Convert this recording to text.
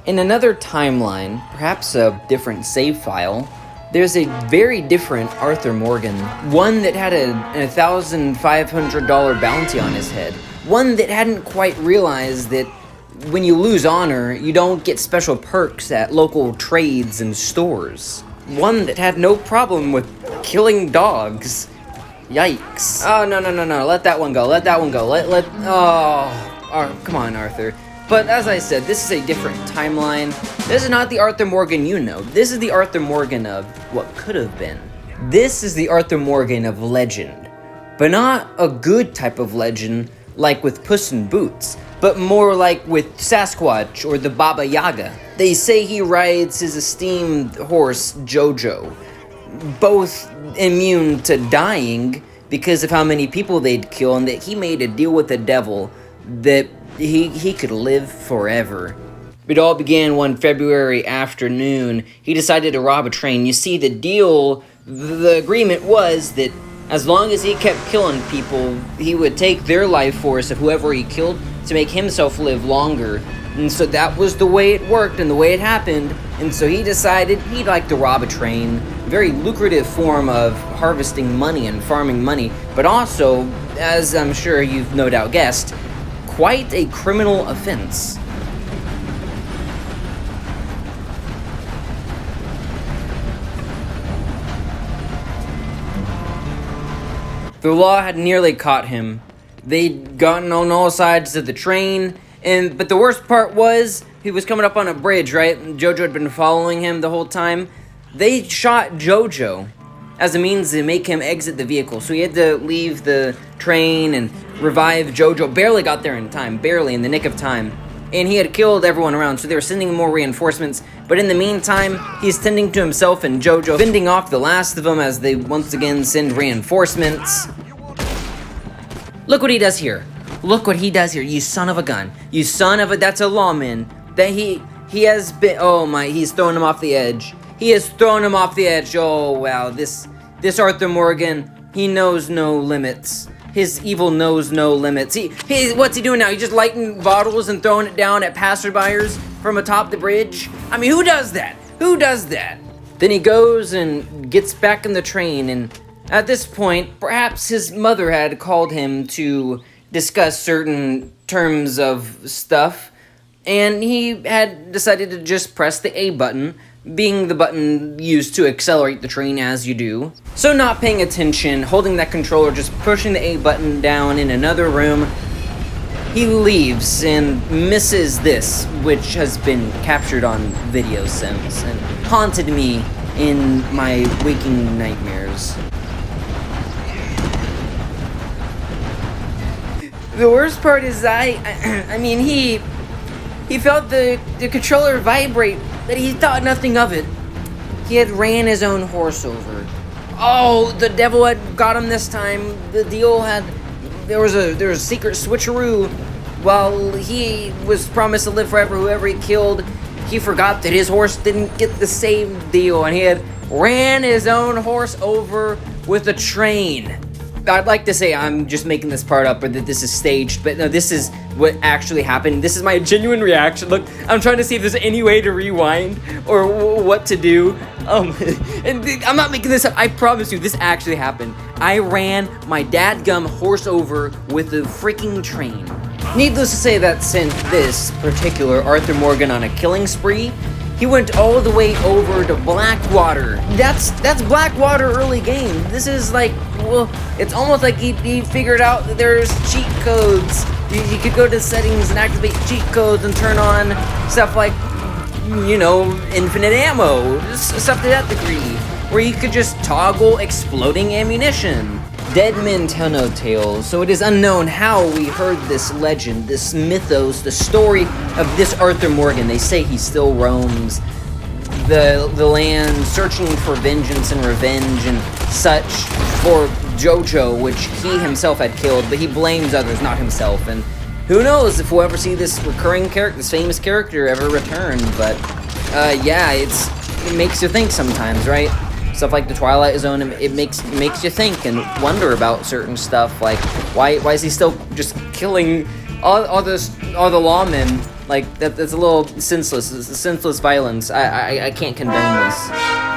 In another timeline, perhaps a different save file, there's a very different Arthur Morgan. One that had a $1,500 bounty on his head. One that hadn't quite realized that when you lose honor, you don't get special perks at local trades and stores. One that had no problem with killing dogs. Yikes. Oh, no, let that one go, oh, come on, Arthur. But as I said, this is a different timeline. This is not the Arthur Morgan you know. This is the Arthur Morgan of what could have been. This is the Arthur Morgan of legend. But not a good type of legend like with Puss in Boots, but more like with Sasquatch or the Baba Yaga. They say he rides his esteemed horse, Jojo, both immune to dying because of how many people they'd kill, and that he made a deal with the devil that he could live forever. It all began one February afternoon. He decided to rob a train. You see, the agreement was that as long as he kept killing people, he would take their life force of whoever he killed to make himself live longer. And so that was the way it worked and the way it happened. And so he decided he'd like to rob a train. Very lucrative form of harvesting money and farming money, but also, as I'm sure you've no doubt guessed, quite a criminal offense. The law had nearly caught him. They'd gotten on all sides of the train, but the worst part was, he was coming up on a bridge, right? Jojo had been following him the whole time. They shot Jojo as a means to make him exit the vehicle. So he had to leave the train and revive Jojo. Barely got there in time, barely in the nick of time. And he had killed everyone around, so they were sending more reinforcements. But in the meantime, he's tending to himself and Jojo, fending off the last of them as they once again send reinforcements. Look what he does here. Look what he does here, you son of a gun. You son of a, that's a lawman. That he has been, oh my, he's throwing him off the edge. He has thrown him off the edge. Oh wow, this Arthur Morgan, he knows no limits. His evil knows no limits. What's he doing now? He's just lighting bottles and throwing it down at passerbyers from atop the bridge? I mean, who does that? Who does that? Then he goes and gets back in the train, and at this point, perhaps his mother had called him to discuss certain terms of stuff, and he had decided to just press the A button, being the button used to accelerate the train as you do. So not paying attention, holding that controller, just pushing the A button down in another room, he leaves and misses this, which has been captured on video since and haunted me in my waking nightmares. The worst part is I mean, he felt the controller vibrate, but he thought nothing of it. He had ran his own horse over. Oh, the devil had got him this time. The deal there was a secret switcheroo. While he was promised to live forever, whoever he killed, he forgot that his horse didn't get the same deal, and he had ran his own horse over with a train. I'd like to say I'm just making this part up or that this is staged, but no, this is what actually happened. This is my genuine reaction. Look, I'm trying to see if there's any way to rewind or what to do. And I'm not making this up. I promise you, this actually happened. I ran my dadgum horse over with a freaking train. Needless to say, that sent this particular Arthur Morgan on a killing spree. He went all the way over to Blackwater. That's Blackwater early game. This is like, well, it's almost like he figured out that there's cheat codes. You could go to settings and activate cheat codes and turn on stuff like, you know, infinite ammo, stuff to that degree, where you could just toggle exploding ammunition. Dead men tell no tales, so it is unknown how we heard this legend, this mythos, the story of this Arthur Morgan. They say he still roams the land, searching for vengeance and revenge and such for Jojo, which he himself had killed, but he blames others, not himself. And who knows if we'll ever see this recurring character, this famous character, ever return. But yeah, it makes you think sometimes, right? Stuff like the Twilight Zone, it makes you think and wonder about certain stuff, like why is he still just killing all the lawmen Like that's a little senseless. It's senseless violence. I can't condone this.